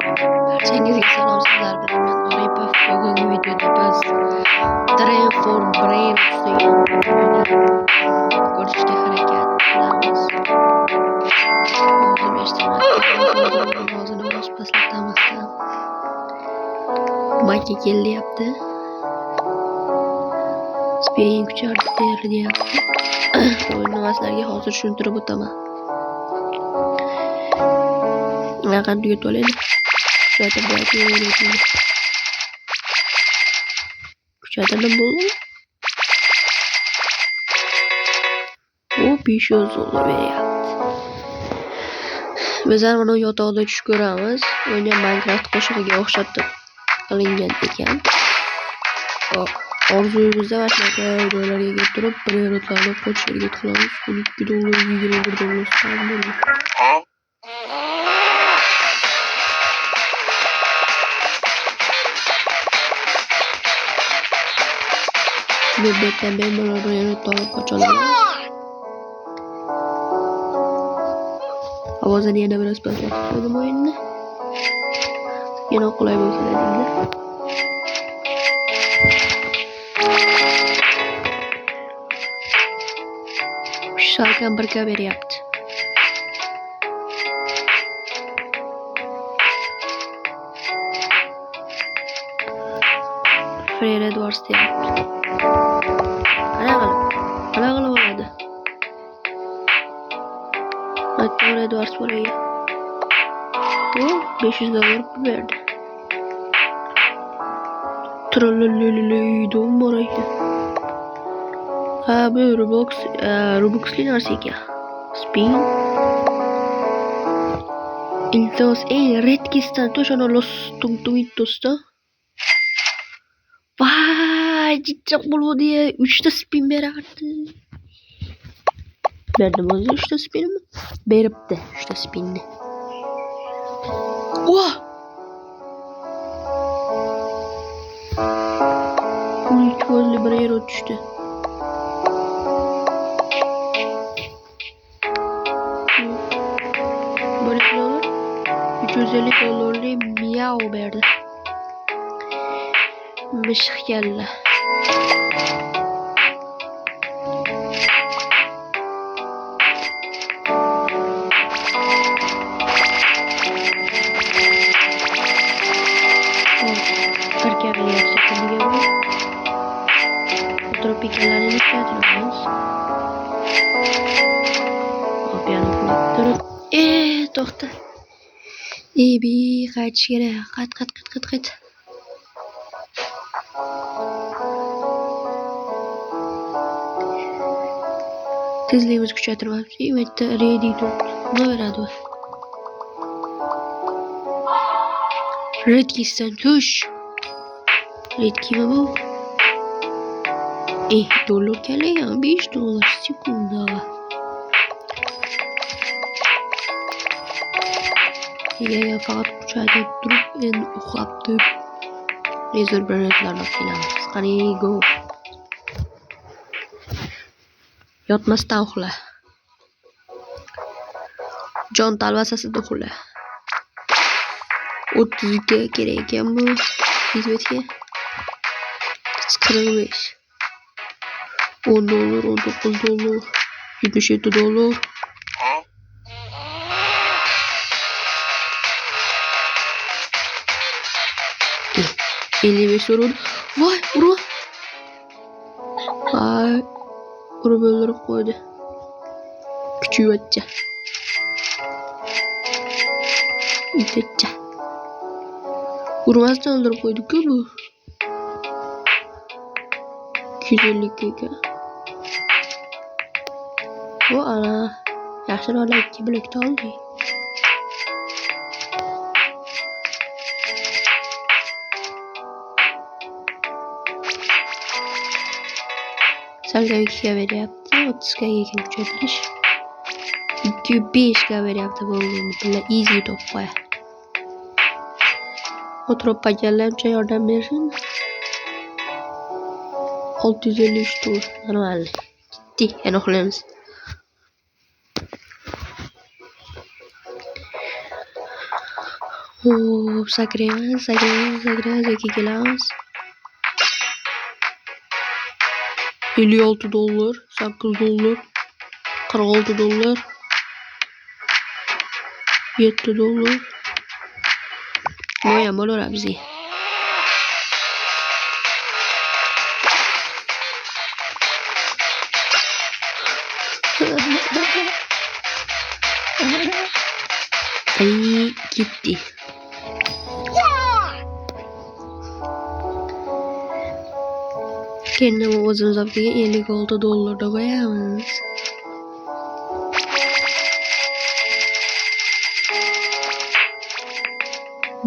Barchangizga salom, sizlar bilan men Oripov. Bugungi videoda biz Train for Brain degan ko'rishga harakat qilamiz. Ovozim eshitilyapti. Ovozini biroz pastlatamiz. Mayka kelyapti. Spain kuchardi deyapti. O'yin nimalarga hozir tushuntirib o'taman. Naqad tugatib olaylik. Kuchaytirdim bo'ldi. U 500 dollar beryapti. Bizlar buni yotog'ida tush ko'ramiz. O'yinga Minecraft qo'shig'iga o'xshatib qilingan ekan. Orzuyimizda mana shunaqa joylarga kelib turib, prioritetlarni qo'shishga qilamiz. 12 dollar, 21 dollar bo'ladi. Betdan bemalol prioritetlarni qo'shamiz. Ovozini yana biroz pastlatib qo'ydim o'yinni. Yana qulay bo'lsa deydi. Salkam 1 ga beryapti. Fred Edwards deyapti. Qanaqa bo'ladi? Fred Edwards bo'laydi. O 500 dollar berdi. Trollololololol bor ekan. Ha, bu Robux'li narsa ekan. Spin. Iltimos eng redkisdan to'shana los tumtumito'sda. Vay, jiddiq bo'ldi. 3 ta spin berardi. Berdim o'zi 3 ta spinni. Beribdi 3 ta spinni. Voh! 12 ko'zli bir yer tushdi. $350 dollarli miau berdi. Mishiq kalla. Tropikallarni yuklatamiz. To'xta. Qaytish kerak. Qat. Tezligimiz kuchaytirmayapti. Bu yerda ready turibdi. Nima beradi? Redkisdan tush. Redkimi bu? $dollar kalagan, $5 sekunda. Ya faqat kuchaytirib turib, endi uxlabdi. Rezerv brendlarni kelamiz. Qani go. Yotmasdan uxla. Jon talvasasida uxla. 30 ga kerak ekan bu. Hizmetga. 45. $10, $19, $77. $55. Vay, urma. Vay, urib o'ldirib qo'ydi. Kuchuvachcha. Itachcha. Urmasdan o'ldirib qo'ydi-ku bu. 250 ga. Bu ana yaxshiroq 2 blokda oldi. Salga 2 ga beryapti. 30 ga ekan kuchaytirish. 205 ga beryapti bo'ldi. Bular easy top qo'ya. O'tirib pagallarcha yordam bersin. 653 tur. Normal. Gitti. Yana uxlaymiz. Hop, sakrayamiz, aka kelamiz. $56, $8, $46, $7. Mo'yam bo'laveradi bizga. Ay, gitti. Kendi o'zimiz olib kelgan $56 da qo'yamiz.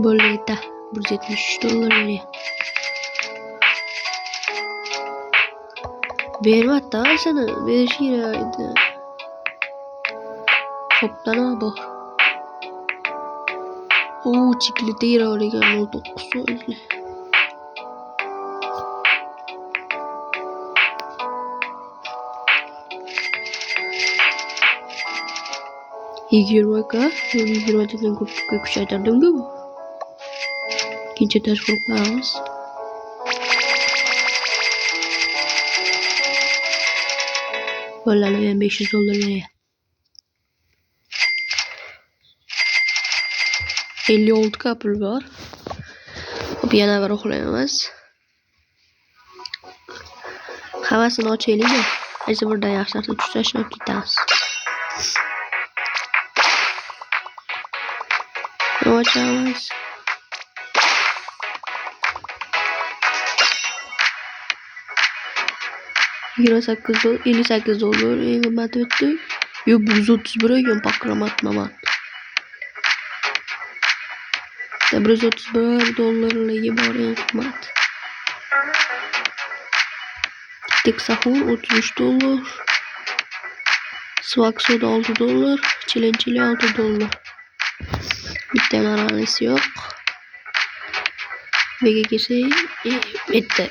Bo'ldi. $173 beryapti. Bermadi seni, berish kerak edi. Topdan bor. Chikletera degan 19%. $20 $20 degan ko'pga kuchaytirdim-ku. İkinci taş gruplarımız. Vallahi ben $500 veriyorum. 56 kapıl var. Bir yana var oxlayamiz. Havasini ochaylik. Qaysi birdan yaxshilasa tushirib ketamiz. Ochamiz. $58 eng qimmat o'tdi. Yo'q, $131 ekan pakramat mamat. $131 bor eng qimmat. Texahur $33. Swag soda $6. Chilinchili $6. Bitta narxisi yo'q. Bega kelsak, bitta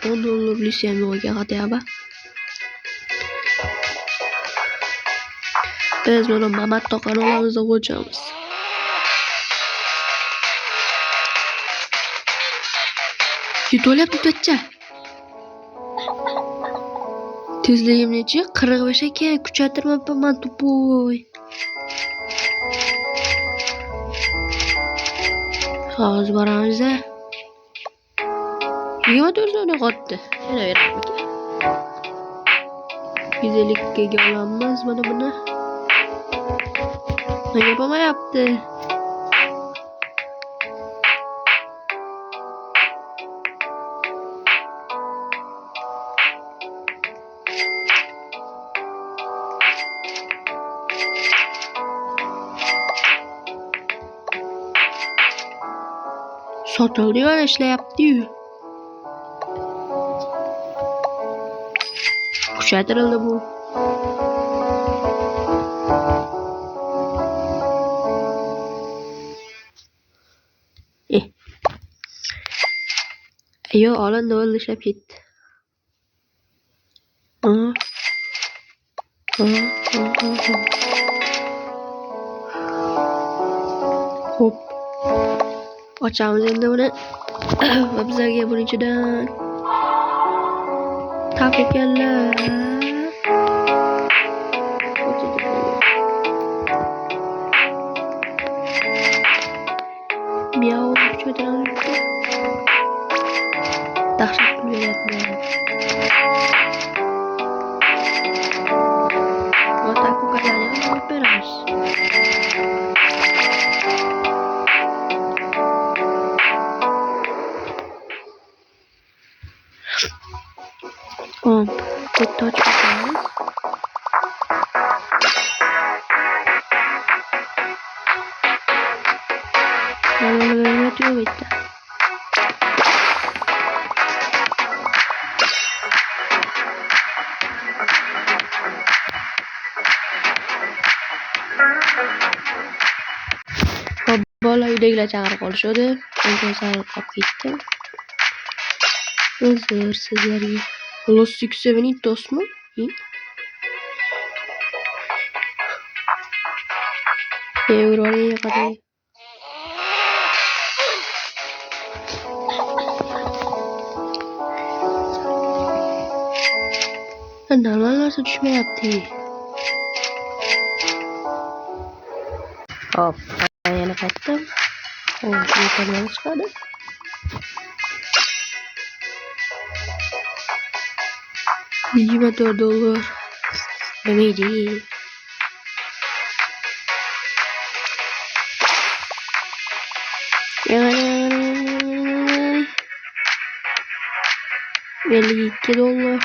$10 lisem yo'q ekan. Biz mana mamat toqani olamiz va qo'yamiz. Yutolyapti tutcha. Tezligim necha? 45 ekan. Kuchaytirmayapman tupoy. Hozir boramiz. 24 so'mga qotdi. Yana beraman. 150 ga olamiz mana buni. Nega bo'lmayapti? Sotildi va ishlayapti-yu. Kuchaytirildi bu. Ayo, olindi, o'ldi, ishlab ketdi. Hop. Ochamiz endi buni. Va bizlarga buning ichidan taco kellar. Miau kuchaytiramiz. Dahshat beryapti. Va taco kellarni olib beramiz. Bitta ochib qo'yamiz. Mana yo'q bitta. Bola uydagilar chaqirib qolishadi. Men sal qolib ketdim. Uzr sizlarga. Los 672 mi? Euro'ga qadar Normal narsa tushmayapti. Hop, yana qaytdim. Hop, shu yerdan chiqadi. $24. Neydi? $52.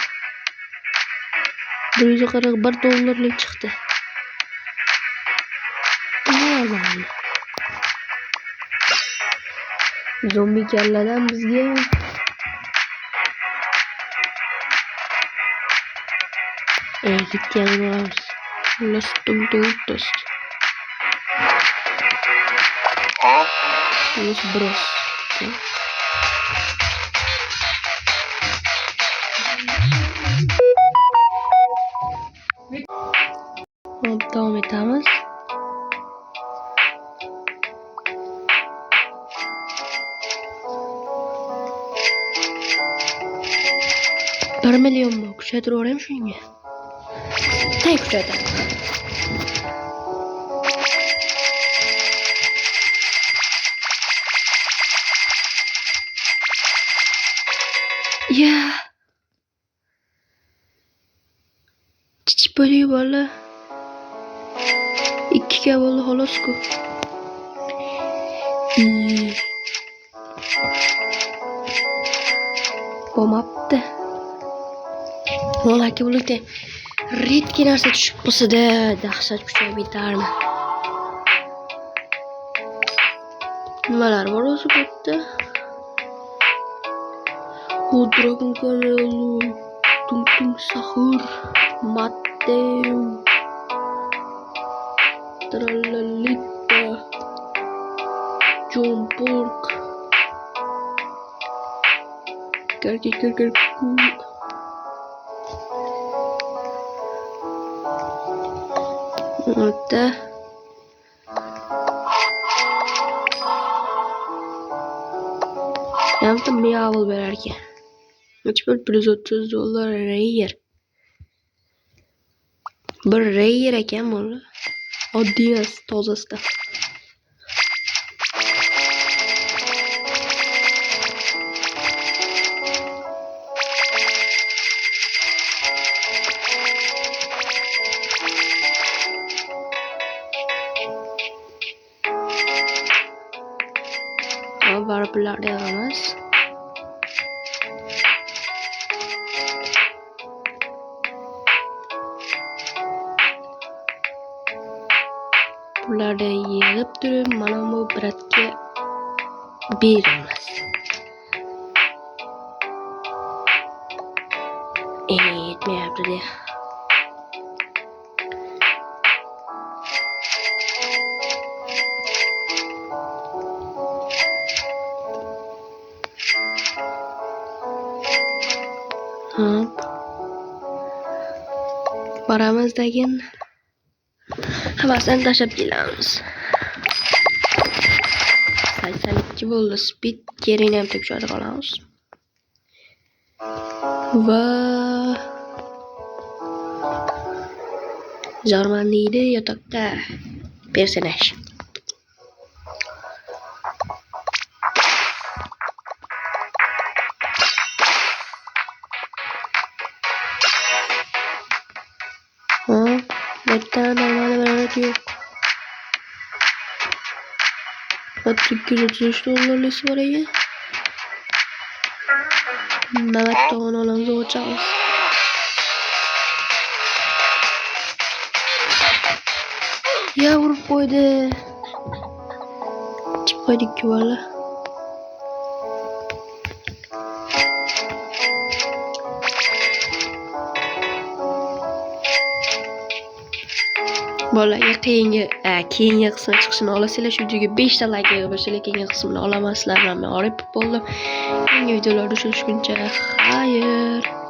$141 çıktı. Normal. Zombi kelladan bizga gitganimiz. Los tontos. Los bros. Hop, devam etamiz. $1 million mu? Kuchaytiraveraymi shunga? Tay kuchaytiraman. Ya. Chichipoli bola. 2 ga bo'ldi xolos-ku. Bo'lmabdi. Ola bo'ldi. Ritki narsa tushib qolsa-da, dahshat kuchayib ketardi. Nimalar bor o'zi bu yerda? Bu Dragon Canelo, Tum Sahur, Mateo, Tralalita, John Pork, Karki. Orada yanımda Meow verirken $130 Rare. Bir Rare ekan bu. Oddiy tozasida. Var bularda emas. Bularda yig'ib turib, mana bu bratga beramiz. Yetmayapti. Hop. Baramizdagin hammasini tashlab kelamiz. 82 bo'ldi. Speed kerini ham tekshirib olamiz. Va Jarmaniyda yotoqda personaj. Neden normalde yok. $233 var ya. Mehmet Doğan alanımıza uçağız. Ya vurup koydu. Çıkmaydık ki valla. Bolaga keyingi qismi chiqishini olasizlar. Shu videoga 5 ta like yig'ib, keyingi qismini olamasizlar. Men Oripov bo'ldim. Yangi videolarda uchrashguncha xayr.